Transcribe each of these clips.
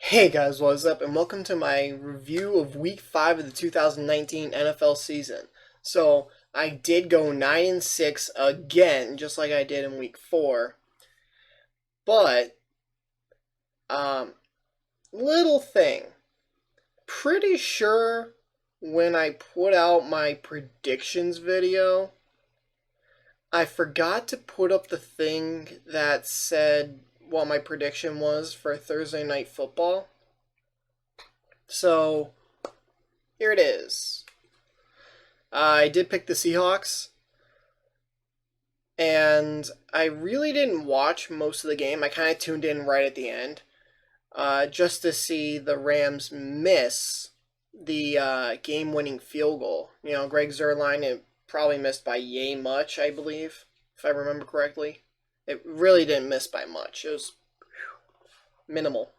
Hey guys, what's up? And welcome to my review of Week 5 of the 2019 NFL season. So, I did go 9-6 again, just like I did in Week 4. But, um, little thing. Pretty sure when I put out my predictions video, I forgot to put up the thing that said what my prediction was for Thursday Night Football. So, here it is. I did pick the Seahawks, and I really didn't watch most of the game. I kind of tuned in right at the end, just to see the Rams miss the game-winning field goal. You know, Greg Zuerlein, it probably missed by yay much, I believe, if I remember correctly. It really didn't miss by much. It was minimal.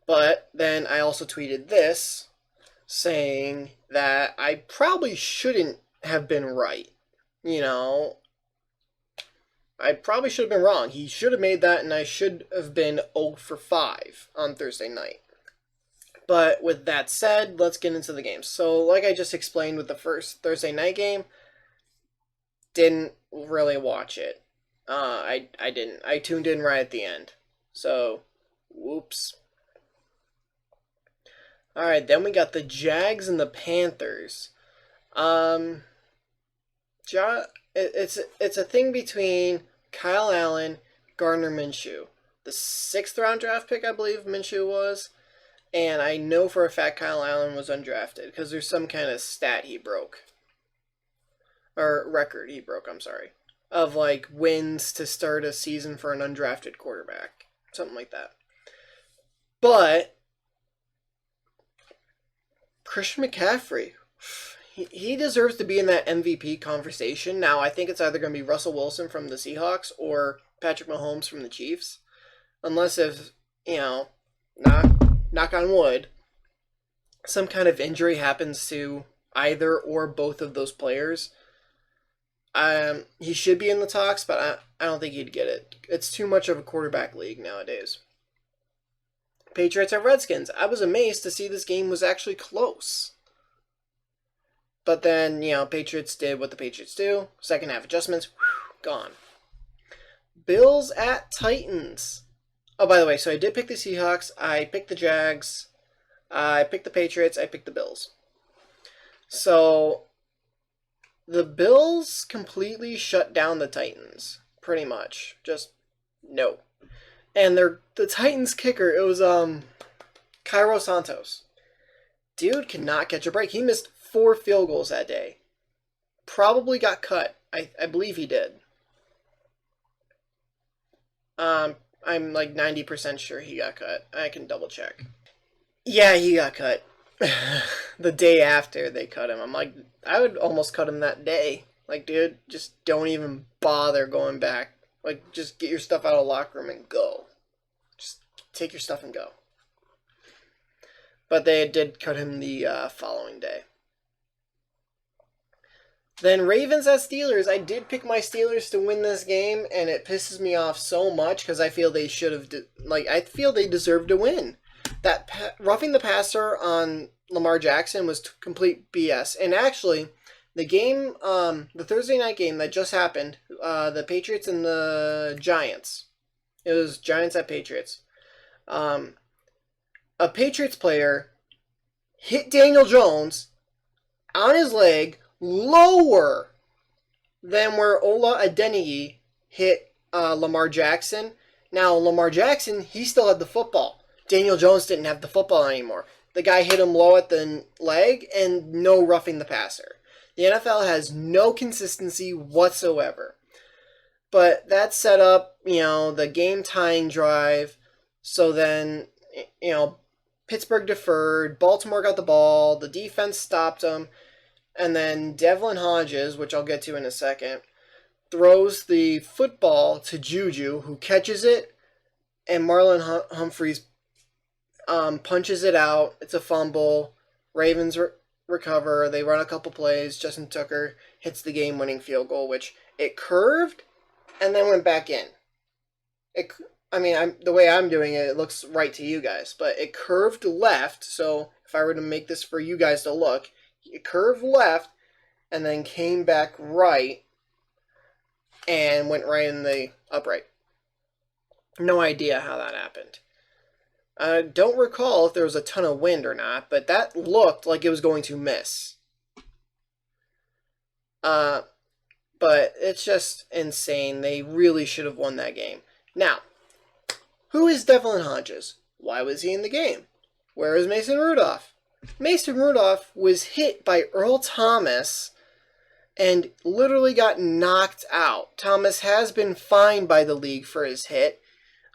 But then I also tweeted this, saying that I probably shouldn't have been right. You know, I probably should have been wrong. He should have made that, and I should have been 0 for 5 on Thursday night. But with that said, let's get into the game. So, like I just explained with the first Thursday night game, didn't really watch it. I didn't. I tuned in right at the end. So, whoops. All right, then we got the Jags and the Panthers. It's a thing between Kyle Allen, Gardner Minshew, the 6th round draft pick, I believe Minshew was, and I know for a fact Kyle Allen was undrafted because there's some kind of stat he broke, or record he broke. I'm sorry, of like wins to start a season for an undrafted quarterback, something like that. But Christian McCaffrey, he deserves to be in that MVP conversation. Now, I think it's either going to be Russell Wilson from the Seahawks or Patrick Mahomes from the Chiefs. Unless if, you know, knock on wood, some kind of injury happens to either or both of those players. He should be in the talks, but I don't think he'd get it. It's too much of a quarterback league nowadays. Patriots at Redskins. I was amazed to see this game was actually close. But then, you know, Patriots did what the Patriots do. Second half adjustments, gone. Bills at Titans. Oh, by the way, so I did pick the Seahawks. I picked the Jags. I picked the Patriots. I picked the Bills. So, the Bills completely shut down the Titans. Pretty much. Just, no. And the Titans kicker, it was, Cairo Santos. Dude cannot catch a break. He missed 4 field goals that day. Probably got cut. I believe he did. I'm like 90% sure he got cut. I can double check. Yeah, he got cut. The day after they cut him. I'm like, I would almost cut him that day. Like, dude, just don't even bother going back. Like, just get your stuff out of the locker room and go. Just take your stuff and go. But they did cut him the following day. Then Ravens at Steelers. I did pick my Steelers to win this game, and it pisses me off so much because I feel they should have, I feel they deserved to win. That roughing the passer on Lamar Jackson was complete BS. And actually, the game, the Thursday night game that just happened, the Patriots and the Giants. It was Giants at Patriots. A Patriots player hit Daniel Jones on his leg lower than where Ola Adeniji hit Lamar Jackson. Now, Lamar Jackson, he still had the football. Daniel Jones didn't have the football anymore. The guy hit him low at the leg and no roughing the passer. The NFL has no consistency whatsoever. But that set up, you know, the game-tying drive. So then, you know, Pittsburgh deferred. Baltimore got the ball. The defense stopped them. And then Devlin Hodges, which I'll get to in a second, throws the football to Juju, who catches it, and Marlon Humphreys punches it out. It's a fumble. Ravens recover. They run a couple plays. Justin Tucker hits the game-winning field goal, which it curved and then went back in. I mean, the way I'm doing it, it looks right to you guys, but it curved left. So if I were to make this for you guys to look, it curved left and then came back right and went right in the upright. No idea how that happened. I don't recall if there was a ton of wind or not, but that looked like it was going to miss. But it's just insane. They really should have won that game. Now, who is Devlin Hodges? Why was he in the game? Where is Mason Rudolph? Mason Rudolph was hit by Earl Thomas and literally got knocked out. Thomas has been fined by the league for his hit.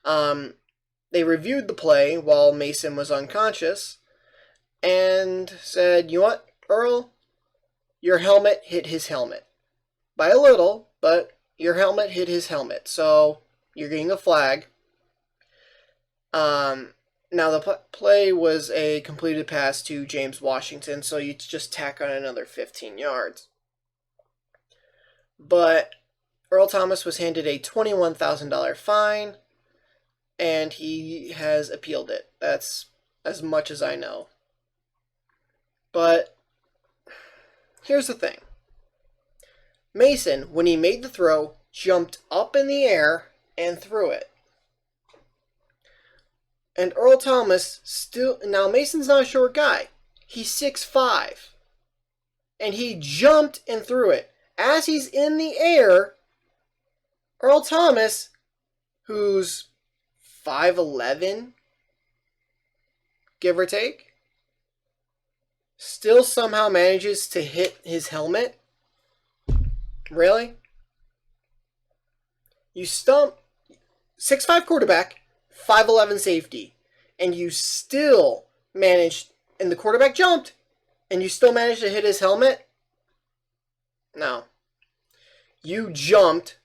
They reviewed the play while Mason was unconscious and said, you know what, Earl? Your helmet hit his helmet. By a little, but your helmet hit his helmet. So you're getting a flag. Now the play was a completed pass to James Washington, so you just tack on another 15 yards. But Earl Thomas was handed a $21,000 fine, and he has appealed it. That's as much as I know. But here's the thing. Mason, when he made the throw, jumped up in the air and threw it. And Earl Thomas now Mason's not a short guy. He's 6'5". And he jumped and threw it. As he's in the air, Earl Thomas, who's 5'11", give or take, still somehow manages to hit his helmet. Really? You stump 6'5" quarterback, 5'11" safety, and you still managed, and the quarterback jumped, and you still managed to hit his helmet? No. You jumped.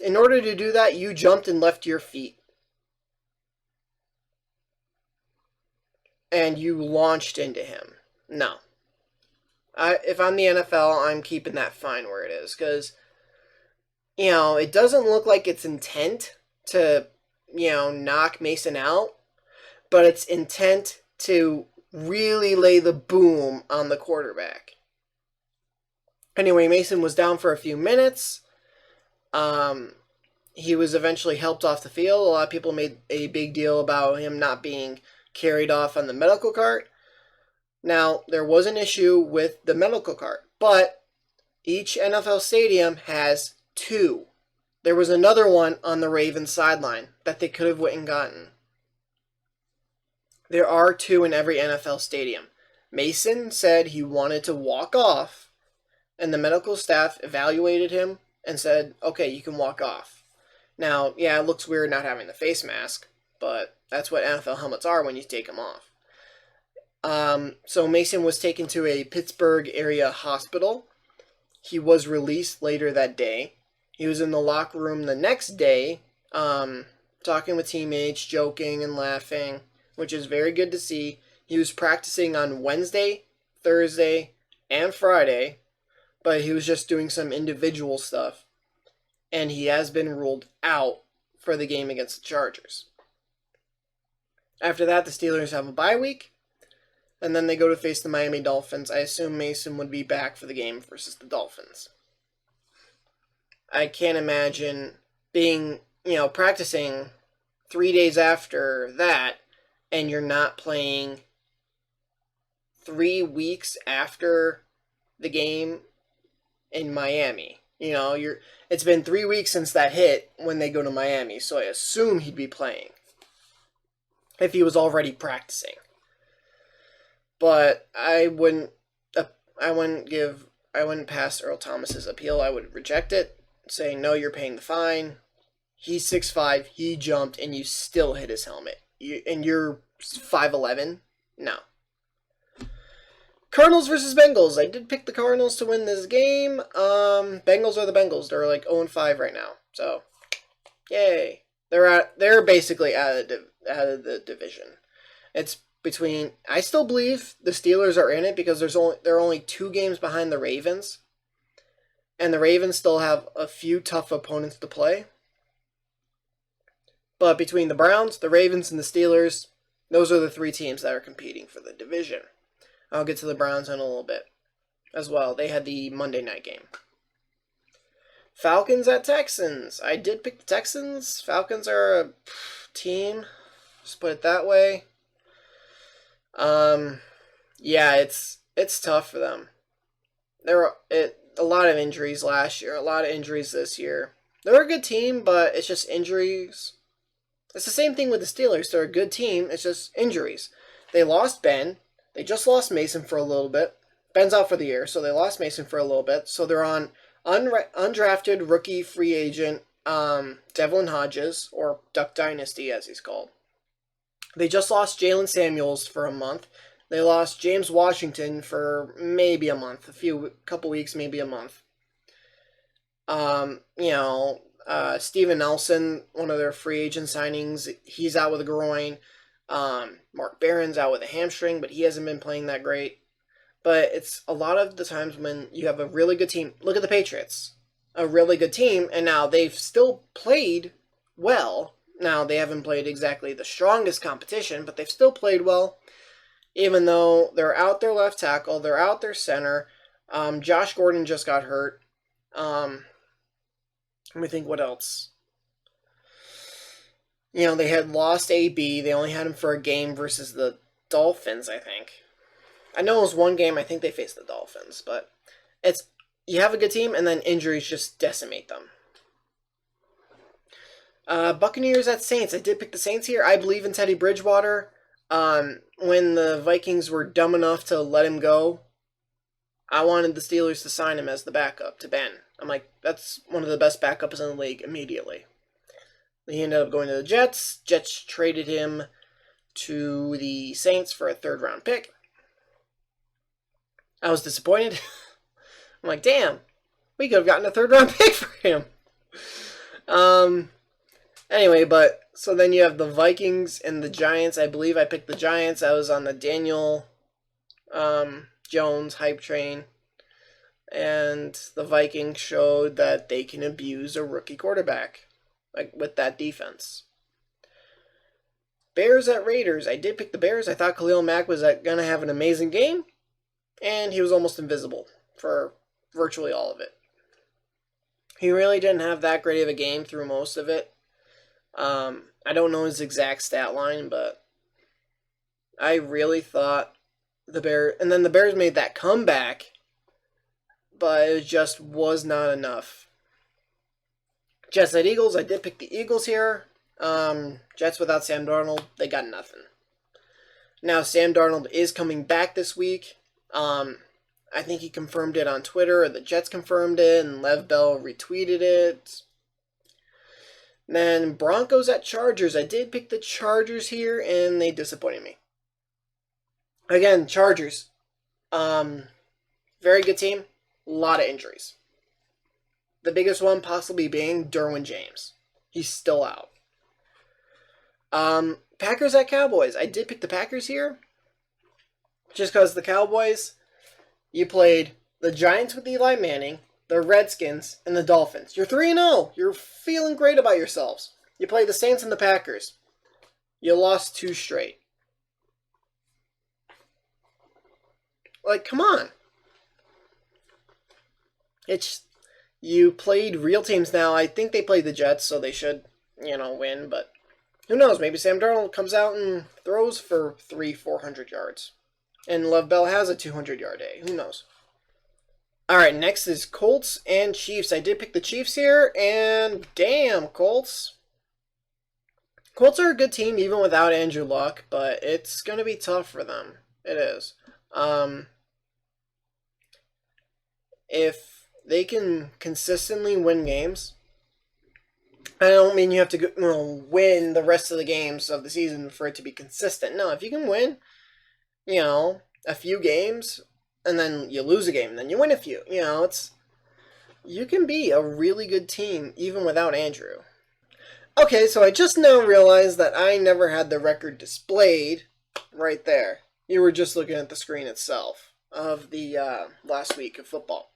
In order to do that, you jumped and left your feet. And you launched into him. No. If I'm the NFL, I'm keeping that fine where it is. Because, it doesn't look like it's intent to, knock Mason out. But it's intent to really lay the boom on the quarterback. Anyway, Mason was down for a few minutes. He was eventually helped off the field. A lot of people made a big deal about him not being carried off on the medical cart. Now, there was an issue with the medical cart, but each NFL stadium has 2. There was another one on the Ravens sideline that they could have went and gotten. There are 2 in every NFL stadium. Mason said he wanted to walk off, and the medical staff evaluated him and said, okay, you can walk off. Now, yeah, it looks weird not having the face mask, but that's what NFL helmets are when you take them off. So Mason was taken to a Pittsburgh area hospital. He was released later that day. He was in the locker room the next day, talking with teammates, joking and laughing, which is very good to see. He was practicing on Wednesday, Thursday, and Friday, but he was just doing some individual stuff. And he has been ruled out for the game against the Chargers. After that, the Steelers have a bye week, and then they go to face the Miami Dolphins. I assume Mason would be back for the game versus the Dolphins. I can't imagine being, practicing 3 days after that, and you're not playing 3 weeks after the game in Miami. It's been 3 weeks since that hit when they go to Miami, so I assume he'd be playing if he was already practicing. But I wouldn't pass Earl Thomas's appeal. I would reject it, saying, no, you're paying the fine. He's 6'5", he jumped, and you still hit his helmet. And you're 5'11"? No. Cardinals versus Bengals. I did pick the Cardinals to win this game. Bengals are the Bengals. They're like 0-5 right now. So, yay. They're basically out of the division. It's between, I still believe the Steelers are in it because they're only 2 games behind the Ravens. And the Ravens still have a few tough opponents to play. But between the Browns, the Ravens, and the Steelers, those are the three teams that are competing for the division. I'll get to the Browns in a little bit as well. They had the Monday night game. Falcons at Texans. I did pick the Texans. Falcons are a team. Just put it that way. Yeah, it's tough for them. There were a lot of injuries last year, a lot of injuries this year. They're a good team, but it's just injuries. It's the same thing with the Steelers. They're a good team. It's just injuries. They lost Ben. They just lost Mason for a little bit. Ben's out for the year, so they lost Mason for a little bit. So they're on undrafted rookie free agent Devlin Hodges, or Duck Dynasty as he's called. They just lost Jalen Samuels for a month. They lost James Washington for maybe a month, couple weeks, maybe a month. Steven Nelson, one of their free agent signings, he's out with a groin. Mark Barron's out with a hamstring, but he hasn't been playing that great. But it's a lot of the times when you have a really good team. Look at the Patriots. A really good team, and now they've still played well. Now, they haven't played exactly the strongest competition, but they've still played well. Even though they're out their left tackle, they're out their center. Josh Gordon just got hurt. Let me think what else. They had lost AB. They only had him for a game versus the Dolphins, I think. I know it was one game. I think they faced the Dolphins. But you have a good team, and then injuries just decimate them. Buccaneers at Saints. I did pick the Saints here. I believe in Teddy Bridgewater. When the Vikings were dumb enough to let him go, I wanted the Steelers to sign him as the backup to Ben. I'm like, that's one of the best backups in the league immediately. He ended up going to the Jets. Jets traded him to the Saints for a third-round pick. I was disappointed. I'm like, damn, we could have gotten a third-round pick for him. Anyway, so then you have the Vikings and the Giants. I believe I picked the Giants. I was on the Daniel Jones hype train. And the Vikings showed that they can abuse a rookie quarterback, like with that defense. Bears at Raiders. I did pick the Bears. I thought Khalil Mack was going to have an amazing game. And he was almost invisible for virtually all of it. He really didn't have that great of a game through most of it. I don't know his exact stat line, but I really thought the Bears... And then the Bears made that comeback, but it just was not enough. Jets at Eagles. I did pick the Eagles here. Jets without Sam Darnold, they got nothing. Now, Sam Darnold is coming back this week. I think he confirmed it on Twitter, or the Jets confirmed it, and Lev Bell retweeted it. Then Broncos at Chargers. I did pick the Chargers here, and they disappointed me. Again, Chargers. Very good team. A lot of injuries. The biggest one possibly being Derwin James. He's still out. Packers at Cowboys. I did pick the Packers here. Just because the Cowboys, you played the Giants with Eli Manning, the Redskins, and the Dolphins. You're 3-0. You're feeling great about yourselves. You played the Saints and the Packers. You lost 2 straight. Like, come on. You played real teams now. I think they played the Jets, so they should, win. But who knows? Maybe Sam Darnold comes out and throws for 300-400 yards. And Lev Bell has a 200-yard day. Who knows? All right, next is Colts and Chiefs. I did pick the Chiefs here, and damn, Colts. Colts are a good team even without Andrew Luck, but it's going to be tough for them. It is. If they can consistently win games, I don't mean you have to win the rest of the games of the season for it to be consistent. No, if you can win, a few games, and then you lose a game, and then you win a few. You can be a really good team even without Andrew. Okay, so I just now realized that I never had the record displayed right there. You were just looking at the screen itself of the last week of football.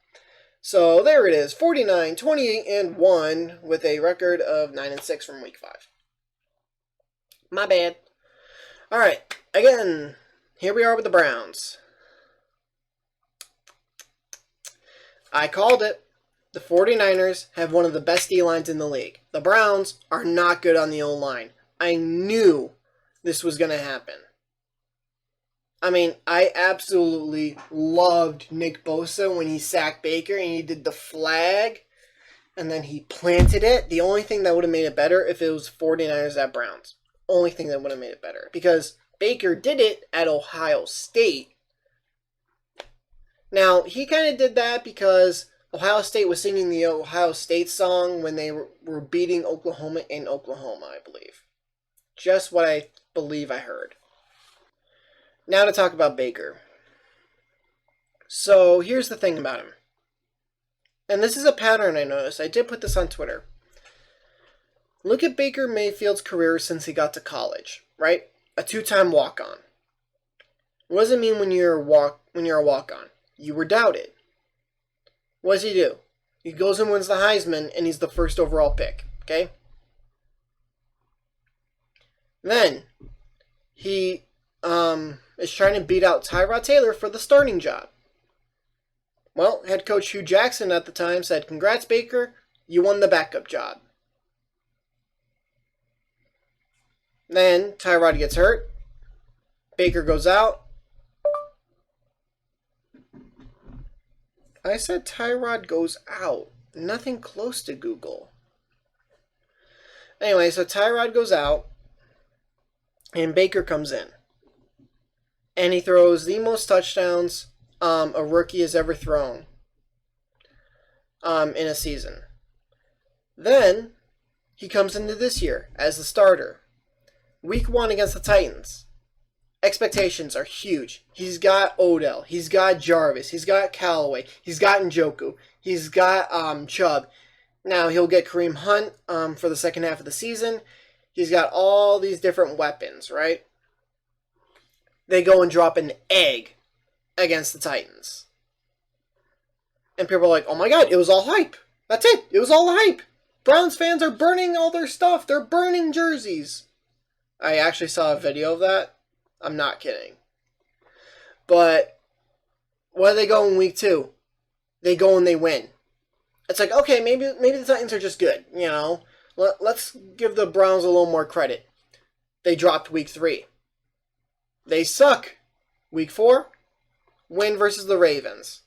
So there it is, 49, 28, and 1 with a record of 9-6 from week 5. My bad. All right, again, here we are with the Browns. I called it. The 49ers have one of the best D-lines in the league. The Browns are not good on the O-line. I knew this was going to happen. I mean, I absolutely loved Nick Bosa when he sacked Baker and he did the flag and then he planted it. The only thing that would have made it better if it was 49ers at Browns. Only thing that would have made it better. Because Baker did it at Ohio State. Now, he kind of did that because Ohio State was singing the Ohio State song when they were beating Oklahoma in Oklahoma, I believe. Just what I believe I heard. Now to talk about Baker. So here's the thing about him. And this is a pattern I noticed. I did put this on Twitter. Look at Baker Mayfield's career since he got to college, right? A 2-time walk-on. What does it mean when you're a walk-on? You were doubted. What does he do? He goes and wins the Heisman, and he's the first overall pick, okay? Then, he is trying to beat out Tyrod Taylor for the starting job. Well, head coach Hugh Jackson at the time said, "Congrats, Baker, you won the backup job." Then Tyrod gets hurt. Baker goes out. I said Tyrod goes out. Nothing close to Google. Anyway, so Tyrod goes out. And Baker comes in. And he throws the most touchdowns a rookie has ever thrown in a season. Then he comes into this year as the starter. Week 1 against the Titans. Expectations are huge. He's got Odell. He's got Jarvis. He's got Callaway. He's got Njoku. He's got Chubb. Now he'll get Kareem Hunt for the second half of the season. He's got all these different weapons, right? They go and drop an egg against the Titans. And people are like, oh my god, it was all hype. That's it. It was all hype. Browns fans are burning all their stuff. They're burning jerseys. I actually saw a video of that. I'm not kidding. But what do they go in week 2? They go and they win. It's like, okay, maybe the Titans are just good, you know. Let's give the Browns a little more credit. They dropped week 3. They suck. Week 4, win versus the Ravens.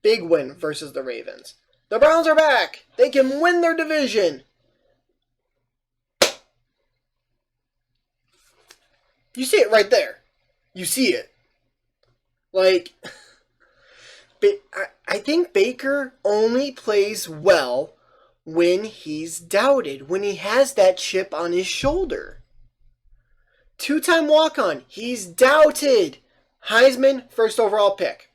Big win versus the Ravens. The Browns are back. They can win their division. You see it right there. You see it. Like, I think Baker only plays well when he's doubted, when he has that chip on his shoulder. 2-time walk-on. He's doubted. Heisman, first overall pick.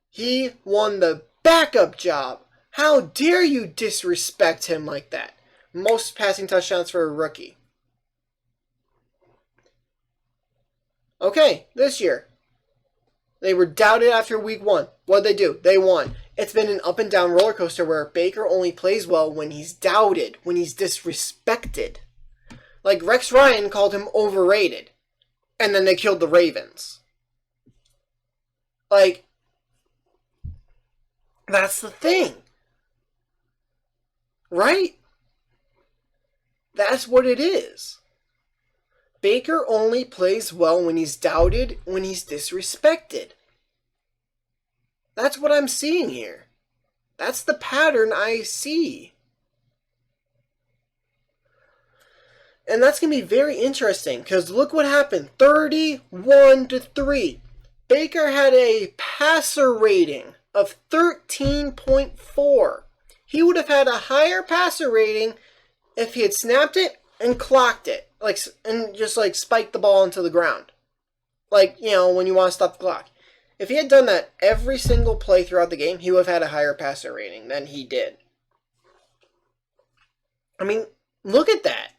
He won the backup job. How dare you disrespect him like that? Most passing touchdowns for a rookie. Okay, this year. They were doubted after week 1. What'd they do? They won. It's been an up and down roller coaster where Baker only plays well when he's doubted, when he's disrespected. Like Rex Ryan called him overrated. And then they killed the Ravens. Like, that's the thing. Right? That's what it is. Baker only plays well when he's doubted, when he's disrespected. That's what I'm seeing here. That's the pattern I see. And that's going to be very interesting because look what happened. 31-3. Baker had a passer rating of 13.4. He would have had a higher passer rating if he had snapped it and clocked it. And just spiked the ball into the ground. Like, you know, when you want to stop the clock. If he had done that every single play throughout the game, he would have had a higher passer rating than he did. I mean, look at that.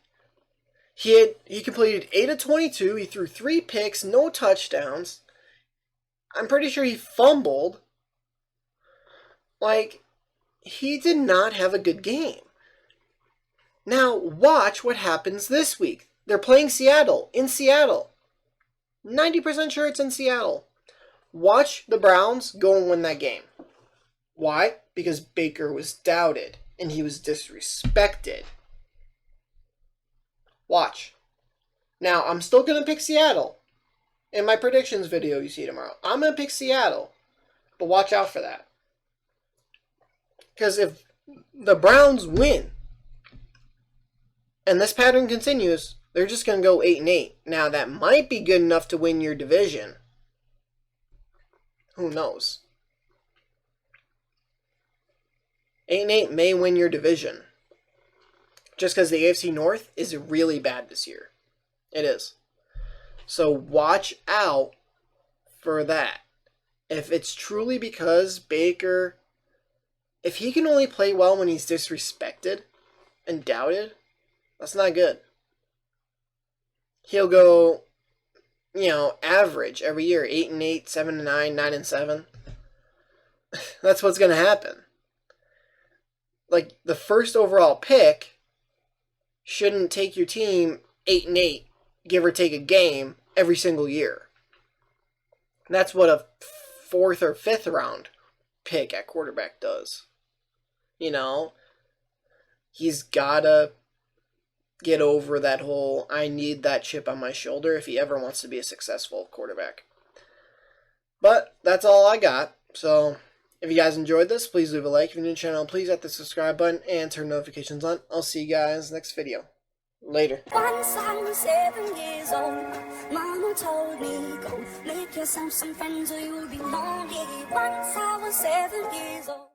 He completed 8 of 22. He threw 3 picks, no touchdowns. I'm pretty sure he fumbled. Like, he did not have a good game. Now, watch what happens this week. They're playing Seattle, in Seattle. 90% sure it's in Seattle. Watch the Browns go and win that game. Why? Because Baker was doubted and he was disrespected. Watch. Now, I'm still going to pick Seattle. In my predictions video you see tomorrow, I'm going to pick Seattle. But watch out for that. Because if the Browns win and this pattern continues, they're just going to go 8-8. Now, that might be good enough to win your division. Who knows? 8-8 may win your division. Just because the AFC North is really bad this year. It is. So watch out for that. If it's truly because Baker, if he can only play well when he's disrespected and doubted, that's not good. He'll go, average every year, 8-8, 7-9, 9-7. That's what's going to happen. Like, the first overall pick shouldn't take your team 8-8, give or take a game, every single year. That's what a 4th or 5th round pick at quarterback does. He's got to get over that whole, I need that chip on my shoulder if he ever wants to be a successful quarterback. But that's all I got. So if you guys enjoyed this, please leave a like. If you're new to the channel, please hit the subscribe button and turn notifications on. I'll see you guys next video. Later. Once I was 7 years old, Mama told me, go make yourself some friends or you'll be lonely. Once I was 7 years old.